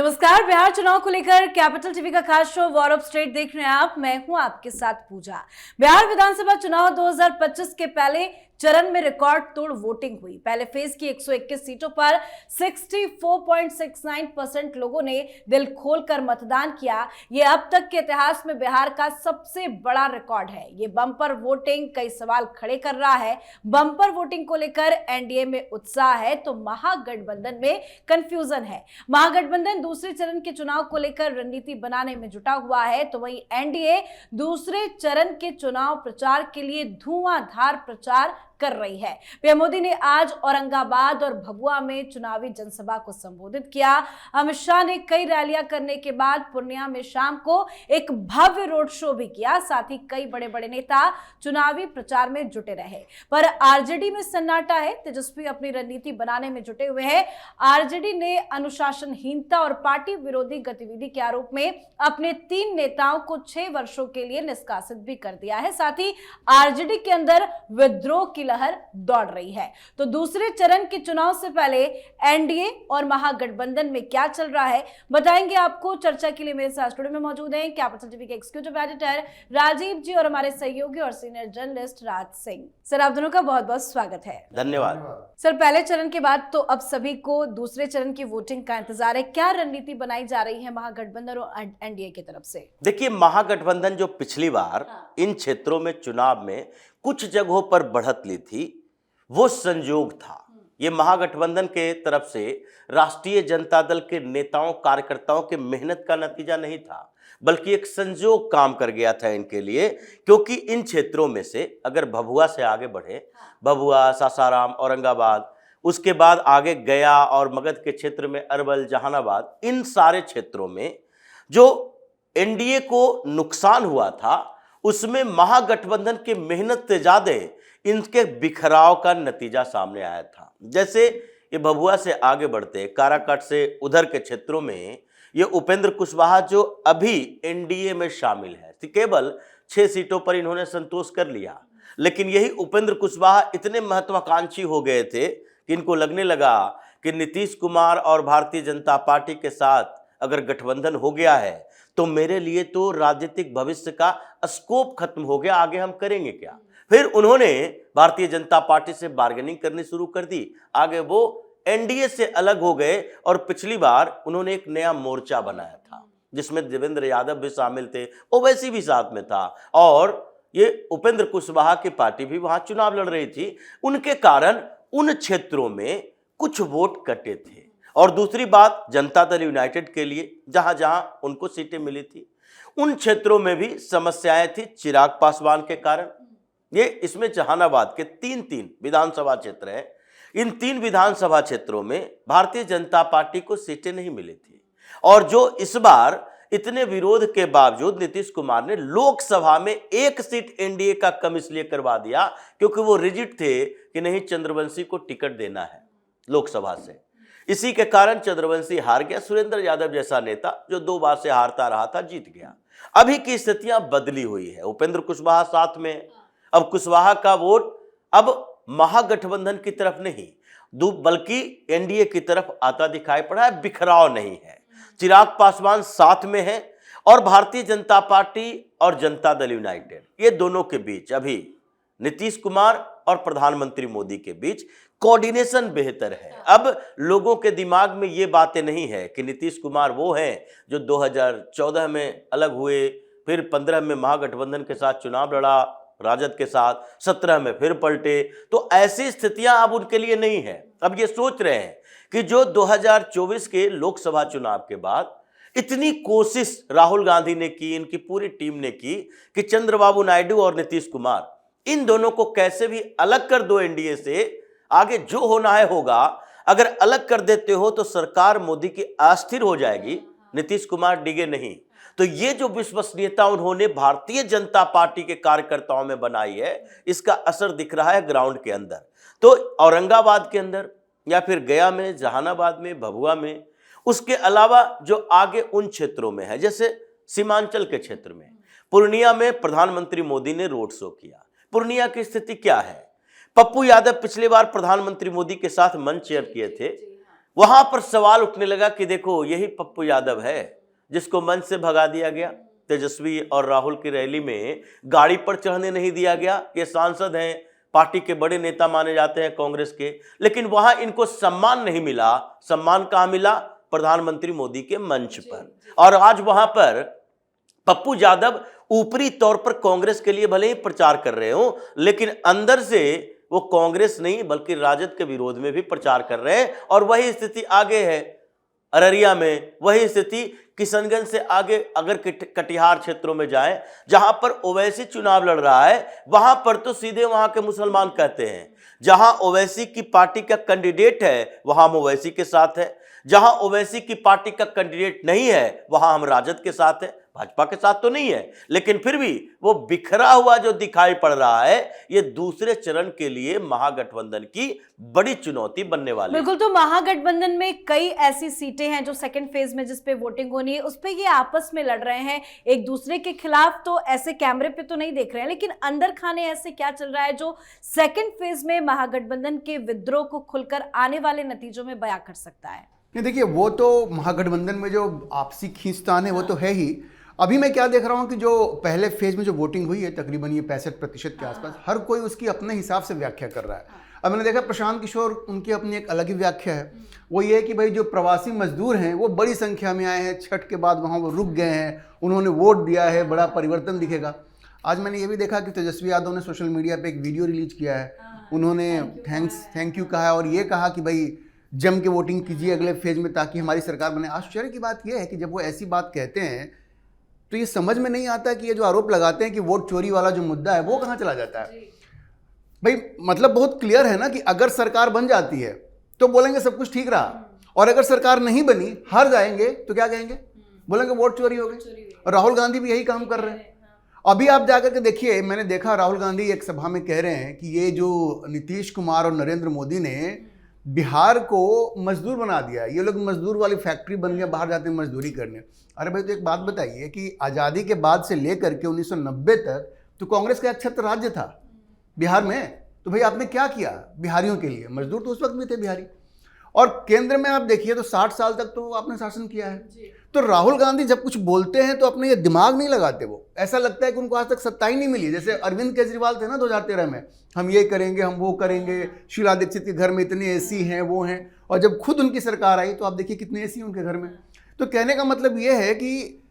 नमस्कार। बिहार चुनाव को लेकर कैपिटल टीवी का खास शो वॉर ऑफ स्टेट देख रहे हैं आप। मैं हूं आपके साथ पूजा। बिहार विधानसभा चुनाव 2025 के पहले चरण में रिकॉर्ड तोड़ वोटिंग हुई। पहले फेज की 121 सीटों पर 64.69% लोगों ने दिल खोलकर मतदान किया। यह अब तक के इतिहास में बिहार का सबसे बड़ा रिकॉर्ड है। ये बम्पर वोटिंग कई सवाल खड़े कर रहा है। बम्पर वोटिंग को लेकर एनडीए में उत्साह है तो महागठबंधन में कंफ्यूजन है। महागठबंधन दूसरे चरण के चुनाव को लेकर रणनीति बनाने में जुटा हुआ है, तो वहीं एनडीए दूसरे चरण के चुनाव प्रचार के लिए धुआंधार प्रचार कर रही है। पीएम मोदी ने आज औरंगाबाद और भभुआ में चुनावी जनसभा को संबोधित किया। अमित शाह ने कई रैलियां करने के बाद पूर्णिया में शाम को एक भव्य रोड शो भी किया। साथ ही कई बड़े बड़े नेता चुनावी प्रचार में जुटे रहे। पर आरजेडी में सन्नाटा है। तेजस्वी अपनी रणनीति बनाने में जुटे हुए हैं। आरजेडी ने अनुशासनहीनता और पार्टी विरोधी गतिविधि के आरोप में अपने 3 नेताओं को 6 वर्षों के लिए निष्कासित भी कर दिया है। साथ ही आरजेडी के अंदर विद्रोह की लहर दौड़ रही है। तो दूसरे चरण के चुनाव से पहले एनडीए और महागठबंधन में क्या चल रहा है बताएंगे आपको। चर्चा के लिए मेरे साथ स्टूडियो में मौजूद हैं कैपिटल टीवी के एग्जीक्यूटिव एडिटर राजीव जी और हमारे सहयोगी और senior journalist Raj Singh. Sir, आप दोनों का बहुत बहुत स्वागत है। धन्यवाद। सर, पहले चरण के बाद तो अब सभी को दूसरे चरण की वोटिंग का इंतजार है। क्या रणनीति बनाई जा रही है महागठबंधन और एनडीए की तरफ से? देखिए, महागठबंधन जो पिछली बार इन क्षेत्रों में चुनाव में कुछ जगहों पर बढ़त ली थी, वो संयोग था। ये महागठबंधन के तरफ से राष्ट्रीय जनता दल के नेताओं कार्यकर्ताओं के मेहनत का नतीजा नहीं था, बल्कि एक संयोग काम कर गया था इनके लिए। क्योंकि इन क्षेत्रों में से अगर भभुआ से आगे बढ़े, भभुआ, सासाराम, औरंगाबाद, उसके बाद आगे गया और मगध के क्षेत्र में अरवल, जहानाबाद, इन सारे क्षेत्रों में जो एनडीए को नुकसान हुआ था, उसमें महागठबंधन की मेहनत से ज्यादा इनके बिखराव का नतीजा सामने आया था। जैसे ये भभुआ से आगे बढ़ते काराकाट से उधर के क्षेत्रों में ये उपेंद्र कुशवाहा जो अभी एनडीए में शामिल है, केवल 6 सीटों पर इन्होंने संतोष कर लिया। लेकिन यही उपेंद्र कुशवाहा इतने महत्वाकांक्षी हो गए थे कि इनको लगने लगा कि नीतीश कुमार और भारतीय जनता पार्टी के साथ अगर गठबंधन हो गया है तो मेरे लिए तो राजनीतिक भविष्य का स्कोप खत्म हो गया, आगे हम करेंगे क्या। फिर उन्होंने भारतीय जनता पार्टी से बार्गेनिंग करनी शुरू कर दी। आगे वो एनडीए से अलग हो गए और पिछली बार उन्होंने एक नया मोर्चा बनाया था जिसमें देवेंद्र यादव भी शामिल थे, ओवैसी भी साथ में था और ये उपेंद्र कुशवाहा की पार्टी भी वहां चुनाव लड़ रही थी। उनके कारण उन क्षेत्रों में कुछ वोट कटे थे। और दूसरी बात, जनता दल यूनाइटेड के लिए जहां जहां उनको सीटें मिली थी उन क्षेत्रों में भी समस्याएं थी चिराग पासवान के कारण। ये इसमें जहानाबाद के 3 विधानसभा क्षेत्र हैं। इन 3 विधानसभा क्षेत्रों में भारतीय जनता पार्टी को सीटें नहीं मिली थी और जो इस बार इतने विरोध के बावजूद नीतीश कुमार ने लोकसभा में 1 सीट एनडीए का कम इसलिए करवा दिया क्योंकि वो रिजिड थे कि नहीं, चंद्रवंशी को टिकट देना है लोकसभा से। इसी के कारण चंद्रवंशी हार गया। सुरेंद्र यादव जैसा नेता जो 2 बार से हारता रहा था, जीत गया। अभी की स्थितियां बदली हुई है। उपेंद्र कुशवाहा साथ में, अब कुशवाहा का वोट अब महागठबंधन की तरफ नहीं बल्कि एनडीए की तरफ आता दिखाई पड़ा है। बिखराव नहीं है। चिराग पासवान साथ में है और भारतीय जनता पार्टी और जनता दल यूनाइटेड, ये दोनों के बीच अभी नीतीश कुमार और प्रधानमंत्री मोदी के बीच कोऑर्डिनेशन बेहतर है। अब लोगों के दिमाग में ये बातें नहीं है कि नीतीश कुमार वो हैं जो 2014 में अलग हुए, फिर 15 में महागठबंधन के साथ चुनाव लड़ा राजद के साथ, 17 में फिर पलटे। तो ऐसी स्थितियां अब उनके लिए नहीं है। अब ये सोच रहे हैं कि जो 2024 के लोकसभा चुनाव के बाद इतनी कोशिश राहुल गांधी ने की, इनकी पूरी टीम ने की कि चंद्रबाबू नायडू और नीतीश कुमार इन दोनों को कैसे भी अलग कर दो एनडीए से, आगे जो होना है होगा। अगर अलग कर देते हो तो सरकार मोदी की अस्थिर हो जाएगी, नीतीश कुमार डिगे नहीं। तो ये जो विश्वसनीयता उन्होंने भारतीय जनता पार्टी के कार्यकर्ताओं में बनाई है, इसका असर दिख रहा है ग्राउंड के अंदर। तो औरंगाबाद के अंदर या फिर गया में, जहानाबाद में, भभुआ में, उसके अलावा जो आगे उन क्षेत्रों में है, जैसे सीमांचल के क्षेत्र में, पूर्णिया में प्रधानमंत्री मोदी ने रोड शो किया। पूर्णिया की स्थिति क्या है? पप्पू यादव पिछली बार प्रधानमंत्री मोदी के साथ मंच शेयर किए थे, वहां पर सवाल उठने लगा कि देखो यही पप्पू यादव है जिसको मंच से भगा दिया गया, तेजस्वी और राहुल की रैली में गाड़ी पर चढ़ने नहीं दिया गया। ये सांसद हैं, पार्टी के बड़े नेता माने जाते हैं कांग्रेस के, लेकिन वहां इनको सम्मान नहीं मिला। सम्मान कहां मिला? प्रधानमंत्री मोदी के मंच पर। और आज वहां पर पप्पू यादव ऊपरी तौर पर कांग्रेस के लिए भले ही प्रचार कर रहे हो, लेकिन अंदर से वो कांग्रेस नहीं बल्कि राजद के विरोध में भी प्रचार कर रहे हैं। और वही स्थिति आगे है अररिया में, वही स्थिति किशनगंज से आगे अगर कटिहार क्षेत्रों में जाएं जहां पर ओवैसी चुनाव लड़ रहा है, वहां पर तो सीधे वहां के मुसलमान कहते हैं जहां ओवैसी की पार्टी का कैंडिडेट है वहां हम ओवैसी के साथ है, जहां ओवैसी की पार्टी का कैंडिडेट नहीं है वहां हम राजद के साथ है, भाजपा के साथ तो नहीं है। लेकिन फिर भी वो बिखरा हुआ जो दिखाई पड़ रहा है, ये दूसरे चरण के लिए महागठबंधन की बड़ी चुनौती बनने वाली है। बिल्कुल, तो महागठबंधन में कई ऐसी सीटें हैं जो सेकंड फेज में जिस पे वोटिंग होनी है, उस पे ये आपस में लड़ रहे हैं एक दूसरे के खिलाफ। तो ऐसे कैमरे पे तो नहीं देख रहे हैं, लेकिन अंदर खाने ऐसे क्या चल रहा है जो सेकंड फेज में महागठबंधन के विद्रोह को खुलकर आने वाले नतीजों में बयां कर सकता है? नहीं, देखिए वो तो महागठबंधन में जो आपसी खींचतान है वो तो है ही। अभी मैं क्या देख रहा हूँ कि जो पहले फेज में जो वोटिंग हुई है तकरीबन ये 65% के आसपास, हर कोई उसकी अपने हिसाब से व्याख्या कर रहा है। अब मैंने देखा प्रशांत किशोर, उनकी अपनी एक अलग ही व्याख्या है। वो ये है कि भाई जो प्रवासी मजदूर हैं वो बड़ी संख्या में आए हैं, छठ के बाद वहाँ वो रुक गए हैं, उन्होंने वोट दिया है, बड़ा परिवर्तन दिखेगा। आज मैंने ये भी देखा कि तेजस्वी यादव ने सोशल मीडिया पर एक वीडियो रिलीज किया है, उन्होंने थैंक यू कहा और ये कहा कि भाई जम के वोटिंग कीजिए अगले फेज में ताकि हमारी सरकार बने। आश्चर्य की बात यह है कि जब वो ऐसी बात कहते हैं तो ये समझ में नहीं आता कि ये जो आरोप लगाते हैं कि वोट चोरी वाला जो मुद्दा है वो कहाँ चला जाता है। भाई मतलब बहुत क्लियर है ना कि अगर सरकार बन जाती है तो बोलेंगे सब कुछ ठीक रहा, और अगर सरकार नहीं बनी, हार जाएंगे तो क्या कहेंगे? बोलेंगे वोट चोरी हो गई। और राहुल गांधी भी यही काम कर रहे हैं। अभी आप जाकर के देखिए, मैंने देखा राहुल गांधी एक सभा में कह रहे हैं कि ये जो नीतीश कुमार और नरेंद्र मोदी ने बिहार को मजदूर बना दिया, ये लोग मजदूर वाली फैक्ट्री बन गए, बाहर जाते हैं मजदूरी करने। अरे भाई तो एक बात बताइए कि आज़ादी के बाद से लेकर के 1990 तक तो कांग्रेस का एक छत्र राज्य था बिहार में, तो भाई आपने क्या किया बिहारियों के लिए? मजदूर तो उस वक्त भी थे बिहारी। और केंद्र में आप देखिए तो 60 साल तक तो आपने शासन किया है। तो राहुल गांधी जब कुछ बोलते हैं तो अपने ये दिमाग नहीं लगाते, वो ऐसा लगता है कि उनको आज तक सत्ता ही नहीं मिली। जैसे अरविंद केजरीवाल थे ना 2013 में, हम ये करेंगे, हम वो करेंगे, शीला दीक्षित के घर में इतने एसी हैं, वो हैं, और जब खुद उनकी सरकार आई तो आप देखिए कितने एसी हैं उनके घर में। तो कहने का मतलब ये है कि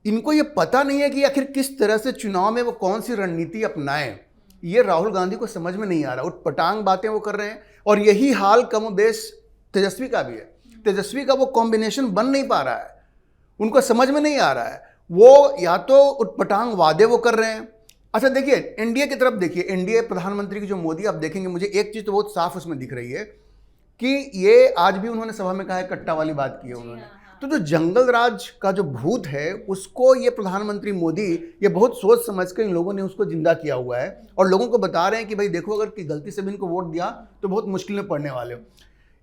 इनको ये पता नहीं है कि आखिर किस तरह से चुनाव में वो कौन सी रणनीति अपनाएं। ये राहुल गांधी को समझ में नहीं आ रहा, उटपटांग बातें वो कर रहे हैं। और यही हाल कमोबेश तेजस्वी का भी है। तेजस्वी का वो कॉम्बिनेशन बन नहीं पा रहा है, उनको समझ में नहीं आ रहा है। वो या तो उटपटांग वादे वो कर रहे हैं। अच्छा देखिए एनडीए की तरफ देखिए, एनडीए प्रधानमंत्री की जो मोदी आप देखेंगे, मुझे एक चीज़ तो बहुत साफ उसमें दिख रही है कि ये आज भी उन्होंने सभा में कहा है, कट्टा वाली बात की है उन्होंने। तो जो जंगल राज का जो भूत है उसको ये प्रधानमंत्री मोदी ये बहुत सोच समझ कर इन लोगों ने उसको जिंदा किया हुआ है, और लोगों को बता रहे हैं कि भाई देखो अगर कि गलती से भी इनको वोट दिया तो बहुत मुश्किल में पड़ने वाले हो।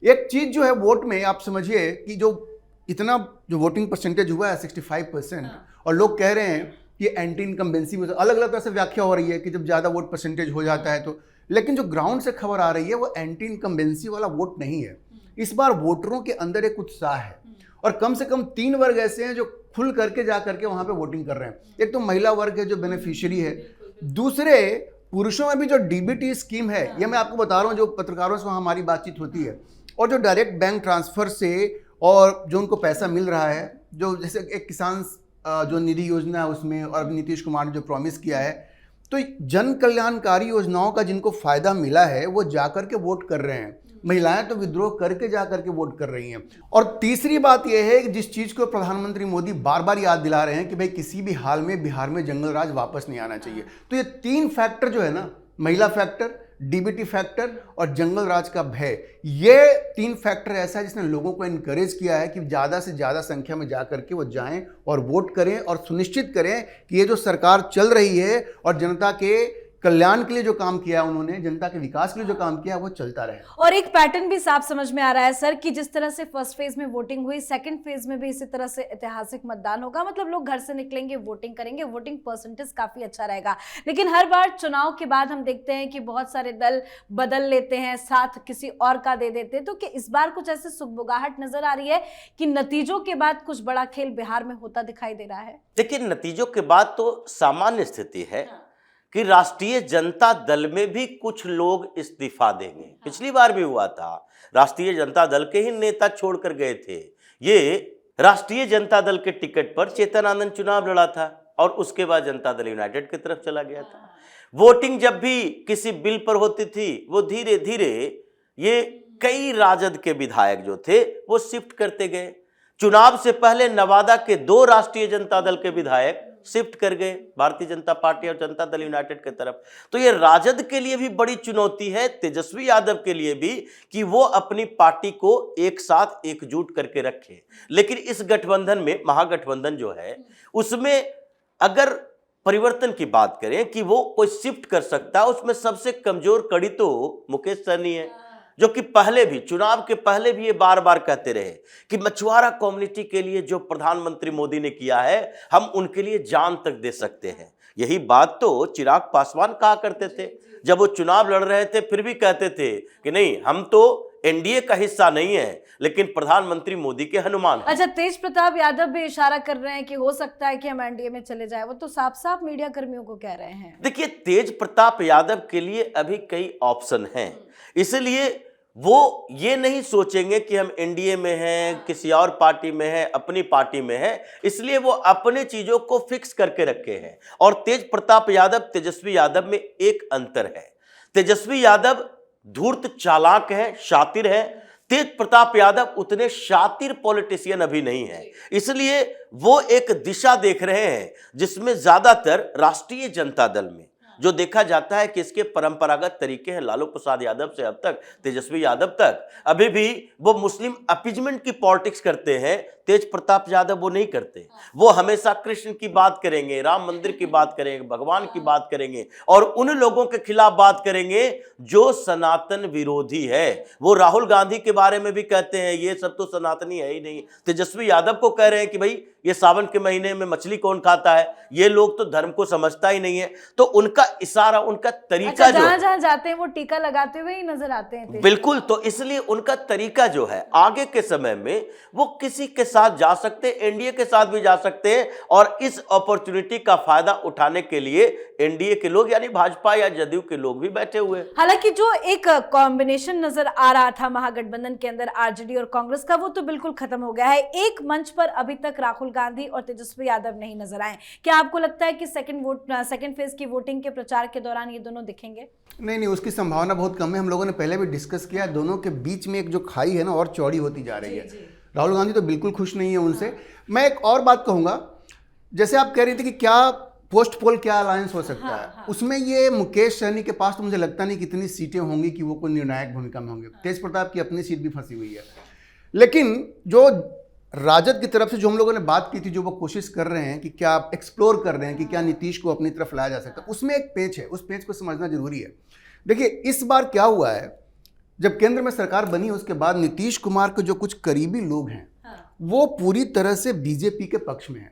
एक चीज़ जो है वोट में आप समझिए कि जो इतना जो वोटिंग परसेंटेज हुआ है 65%, और लोग कह रहे हैं कि एंटी इनकम्बेंसी में अलग अलग तरह से व्याख्या हो रही है कि जब ज़्यादा वोट परसेंटेज हो जाता है तो, लेकिन जो ग्राउंड से खबर आ रही है वो एंटी इनकम्बेंसी वाला वोट नहीं है। इस बार वोटरों के अंदर एक उत्साह है, और कम से कम 3 वर्ग ऐसे हैं जो खुल करके जा करके वहाँ पे वोटिंग कर रहे हैं। एक तो महिला वर्ग है जो बेनिफिशियरी है, दूसरे पुरुषों में भी जो डीबीटी स्कीम है, ये मैं आपको बता रहा हूँ, जो पत्रकारों से वहाँ हमारी बातचीत होती है, और जो डायरेक्ट बैंक ट्रांसफ़र से और जो उनको पैसा मिल रहा है, जो जैसे एक किसान जो निधि योजना है उसमें, और नीतीश कुमार ने जो प्रॉमिस किया है, तो जन कल्याणकारी योजनाओं का जिनको फ़ायदा मिला है वो जाकर के वोट कर रहे हैं। महिलाएं तो विद्रोह करके जा करके वोट कर रही हैं। और तीसरी बात यह है कि जिस चीज़ को प्रधानमंत्री मोदी बार बार याद दिला रहे हैं कि भाई किसी भी हाल में बिहार में जंगल राज वापस नहीं आना चाहिए। तो ये 3 फैक्टर जो है ना, महिला फैक्टर, डीबीटी फैक्टर और जंगल राज का भय, ये 3 फैक्टर ऐसा है जिसने लोगों को इनकरेज किया है कि ज़्यादा से ज़्यादा संख्या में जा करके वो जाएं और वोट करें, और सुनिश्चित करें कि ये जो सरकार चल रही है और जनता के कल्याण के लिए जो काम किया उन्होंने, जनता के विकास के लिए जो काम किया वो चलता रहे। और एक पैटर्न भी साफ समझ में आ रहा है सर कि जिस तरह से फर्स्ट फेज में वोटिंग हुई, सेकंड फेज में भी इसी तरह से ऐतिहासिक मतदान होगा। मतलब लोग घर से निकलेंगे, वोटिंग करेंगे, वोटिंग परसेंटेज काफी अच्छा रहेगा। लेकिन हर बार चुनाव के बाद हम देखते हैं कि बहुत सारे दल बदल लेते हैं, साथ किसी और का दे देते हैं। तो कि इस बार कुछ ऐसे सुगबुगाहट नजर आ रही है कि नतीजों के बाद कुछ बड़ा खेल बिहार में होता दिखाई दे रहा है? देखिए, नतीजों के बाद तो सामान्य स्थिति है कि राष्ट्रीय जनता दल में भी कुछ लोग इस्तीफा देंगे। पिछली बार भी हुआ था, राष्ट्रीय जनता दल के ही नेता छोड़कर गए थे। ये राष्ट्रीय जनता दल के टिकट पर चेतन आनंद चुनाव लड़ा था और उसके बाद जनता दल यूनाइटेड की तरफ चला गया था। वोटिंग जब भी किसी बिल पर होती थी, वो धीरे धीरे ये कई राजद के विधायक जो थे वो शिफ्ट करते गए। चुनाव से पहले नवादा के 2 राष्ट्रीय जनता दल के विधायक शिफ्ट कर गए भारतीय जनता पार्टी और जनता दल यूनाइटेड की तरफ। तो ये राजद के लिए भी बड़ी चुनौती है, तेजस्वी यादव के लिए भी, कि वो अपनी पार्टी को एक साथ एकजुट करके रखे। लेकिन इस गठबंधन में, महागठबंधन जो है, उसमें अगर परिवर्तन की बात करें कि वो कोई शिफ्ट कर सकता है, उसमें सबसे कमजोर कड़ी तो मुकेश सहनी है, जो कि पहले भी, चुनाव के पहले भी ये बार बार कहते रहे कि मछुआरा कम्युनिटी के लिए जो प्रधानमंत्री मोदी ने किया है, हम उनके लिए जान तक दे सकते हैं। यही बात तो चिराग पासवान कहा करते थे जब वो चुनाव लड़ रहे थे, फिर भी कहते थे कि नहीं, हम तो एनडीए का हिस्सा नहीं है, लेकिन प्रधानमंत्री मोदी के हनुमान हैं। अच्छा, तेज प्रताप यादव भी इशारा कर रहे हैं कि हो सकता है कि हम एनडीए में चले जाए। वो तो साफ साफ मीडिया कर्मियों को कह रहे हैं। देखिए, तेज प्रताप यादव के लिए अभी कई ऑप्शन हैं, इसलिए वो ये नहीं सोचेंगे कि हम एनडीए में हैं, किसी और पार्टी में हैं, अपनी पार्टी में हैं, इसलिए वो अपने चीजों को फिक्स करके रखे हैं। और तेज प्रताप यादव, तेजस्वी यादव में एक अंतर है। तेजस्वी यादव धूर्त चालाक है, शातिर है। तेज प्रताप यादव उतने शातिर पॉलिटिशियन अभी नहीं है, इसलिए वो एक दिशा देख रहे हैं जिसमें ज्यादातर राष्ट्रीय जनता दल में जो देखा जाता है कि इसके परंपरागत तरीके हैं, लालू प्रसाद यादव से अब तक तेजस्वी यादव तक, अभी भी वो मुस्लिम अपीजमेंट की पॉलिटिक्स करते हैं। तेज प्रताप यादव वो नहीं करते, वो हमेशा कृष्ण की बात करेंगे, राम मंदिर की बात करेंगे, भगवान की बात करेंगे और उन लोगों के खिलाफ बात करेंगे जो सनातन विरोधी है। वो राहुल गांधी के बारे में भी कहते हैं ये सब तो सनातनी है ही नहीं। तेजस्वी यादव को कह रहे हैं कि भाई ये सावन के महीने में मछली कौन खाता है, ये लोग तो धर्म को समझता ही नहीं है। तो उनका इशारा, उनका तरीका जो जहां जाते हैं वो टीका लगाते हुए ही नजर आते हैं। बिल्कुल, तो इसलिए उनका तरीका जो है, आगे के समय में वो किसी के साथ जा सकते, एनडीए के साथ भी जा सकते हैं और इस अपॉर्चुनिटी का फायदा उठाने के लिए एनडीए के लोग यानी भाजपा या जदयू के लोग भी बैठे हुए। हालांकि जो एक कॉम्बिनेशन नजर आ रहा था महागठबंधन के अंदर आरजेडी और कांग्रेस का, वो तो बिल्कुल खत्म हो गया है। एक मंच पर अभी तक राहुल गांधी और तेजस्वी यादव नहीं नजर आए। क्या आपको लगता है कि सेकंड फेज की वोटिंग के प्रचार के दौरान ये दोनों दिखेंगे? नहीं, उसकी संभावना बहुत कम है। हम लोगों ने पहले भी डिस्कस किया, दोनों के बीच में एक जो खाई है ना और चौड़ी होती जा रही है। राहुल गांधी तो बिल्कुल खुश नहीं है उनसे। मैं एक और बात कहूंगा, जैसे आप कह रही थी कि क्या पोस्ट पोल क्या अलायंस हो सकता है, उसमें ये मुकेश सहनी के पास तो मुझे लगता नहीं कितनी सीटें होंगी कि वो कोई निर्णायक भूमिका में होंगे। तेज प्रताप की अपनी सीट भी फंसी हुई है। लेकिन जो राजद की तरफ से जो हम लोगों ने बात की थी, जो वो कोशिश कर रहे हैं कि क्या एक्सप्लोर कर रहे हैं कि क्या नीतीश को अपनी तरफ लाया जा सकता है, उसमें एक पेच है, उस पेच को समझना जरूरी है। देखिए, इस बार क्या हुआ है, जब केंद्र में सरकार बनी उसके बाद नीतीश कुमार के जो कुछ करीबी लोग हैं वो पूरी तरह से बीजेपी के पक्ष में हैं।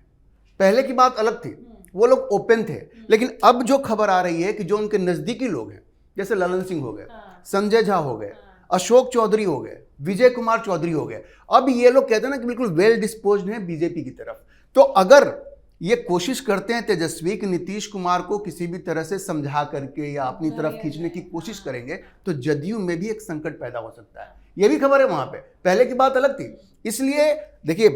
पहले की बात अलग थी, वो लोग ओपन थे, लेकिन अब जो खबर आ रही है कि जो उनके नजदीकी लोग हैं, जैसे ललन सिंह हो गए, संजय झा हो गए, अशोक चौधरी हो गए, विजय कुमार चौधरी हो गए, अब ये लोग कहते हैं ना कि बिल्कुल वेल डिस्पोज्ड हैं बीजेपी की तरफ। तो अगर ये कोशिश करते हैं तेजस्वी कि नीतीश कुमार को किसी भी तरह से समझा करके या अपनी तरफ खींचने की कोशिश करेंगे, तो जदयू में भी एक संकट पैदा हो सकता है। ये भी खबर है वहां पे, पहले की बात अलग थी। इसलिए देखिए,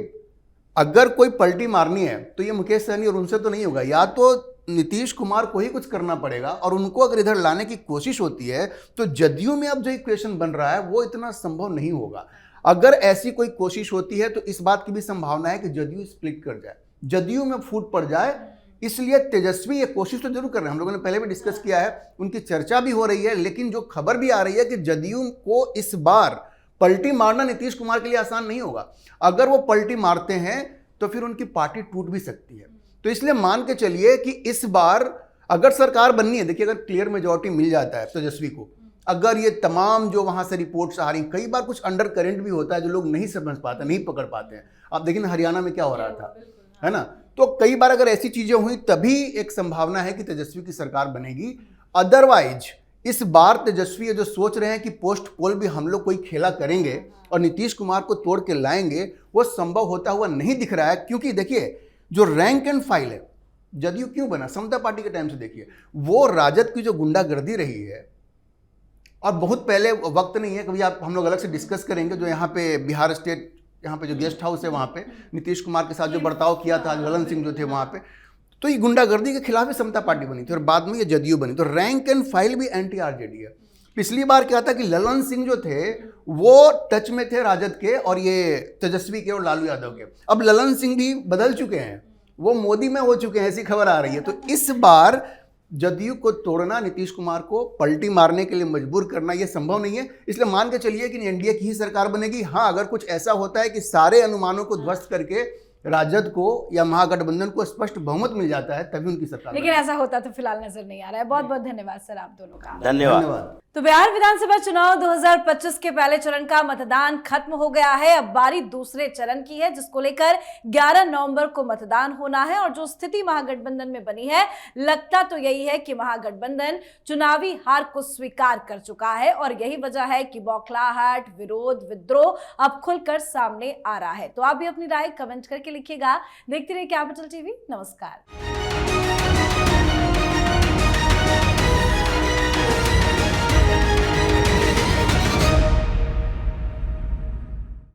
अगर कोई पलटी मारनी है तो ये मुकेश सहनी और उनसे तो नहीं होगा, या तो नीतीश कुमार को ही कुछ करना पड़ेगा, और उनको अगर इधर लाने की कोशिश होती है तो जदयू में अब जो इक्वेशन बन रहा है वो इतना संभव नहीं होगा। अगर ऐसी कोई कोशिश होती है तो इस बात की भी संभावना है कि जदयू स्प्लिट कर जाए, जदयू में फूट पड़ जाए। इसलिए तेजस्वी ये कोशिश तो जरूर कर रहे हैं, हम लोगों ने पहले भी डिस्कस किया है, उनकी चर्चा भी हो रही है, लेकिन जो खबर भी आ रही है कि जदयू को इस बार पलटी मारना नीतीश कुमार के लिए आसान नहीं होगा। अगर वो पलटी मारते हैं तो फिर उनकी पार्टी टूट भी सकती है। तो इसलिए मान के चलिए कि इस बार अगर सरकार बननी है, देखिए अगर क्लियर मेजोरिटी मिल जाता है तेजस्वी को, अगर ये तमाम जो वहां से रिपोर्ट्स आ रही, कई बार कुछ अंडर करंट भी होता है जो लोग नहीं समझ पाते, नहीं पकड़ पाते हैं। आप देखिए ना हरियाणा में क्या हो रहा था, है ना। तो कई बार अगर ऐसी चीजें हुई तभी एक संभावना है कि तेजस्वी की सरकार बनेगी। अदरवाइज इस बार तेजस्वी ये जो सोच रहे हैं कि पोस्ट पोल भी हम लोग कोई खेला करेंगे और नीतीश कुमार को तोड़ के लाएंगे, वो संभव होता हुआ नहीं दिख रहा है। क्योंकि देखिए जो रैंक एंड फाइल है, जदयू क्यों बना, समता पार्टी के टाइम से देखिए, वो राजद की जो गुंडागर्दी रही है, और बहुत पहले, वक्त नहीं है, कभी आप हम लोग अलग से डिस्कस करेंगे, जो यहाँ पे बिहार स्टेट, यहाँ पे जो गेस्ट हाउस है वहाँ पे नीतीश कुमार के साथ जो बर्ताव किया था, ललन सिंह जो थे वहाँ पे, तो ये गुंडागर्दी के खिलाफ ही समता पार्टी बनी थी और बाद में ये जदयू बनी। तो रैंक एंड फाइल भी एंटी आरजेडी है। पिछली बार क्या था कि ललन सिंह जो थे वो टच में थे राजद के और ये तेजस्वी के और लालू यादव के। अब ललन सिंह भी बदल चुके हैं, वो मोदी में हो चुके हैं, ऐसी खबर आ रही है। तो इस बार जदयू को तोड़ना, नीतीश कुमार को पलटी मारने के लिए मजबूर करना, यह संभव नहीं है। इसलिए मान के चलिए कि एनडीए की ही सरकार बनेगी। हाँ, अगर कुछ ऐसा होता है कि सारे अनुमानों को ध्वस्त करके राजद को या महागठबंधन को स्पष्ट बहुमत मिल जाता है, तभी उनकी सरकार। लेकिन ऐसा होता तो फिलहाल नजर नहीं आ रहा है। बहुत बहुत धन्यवाद सर आप दोनों का। धन्यवाद। तो बिहार विधानसभा चुनाव 2025 के पहले चरण का मतदान खत्म हो गया है। अब बारी दूसरे चरण की है, जिसको लेकर 11 नवंबर को मतदान होना है। और जो स्थिति महागठबंधन में बनी है, लगता तो यही है कि महागठबंधन चुनावी हार को स्वीकार कर चुका है और यही वजह है कि बौखलाहट, विरोध, विद्रोह अब खुलकर सामने आ रहा है। तो आप भी अपनी राय कमेंट करके लिखिएगा। देखते रहिए कैपिटल टीवी। नमस्कार।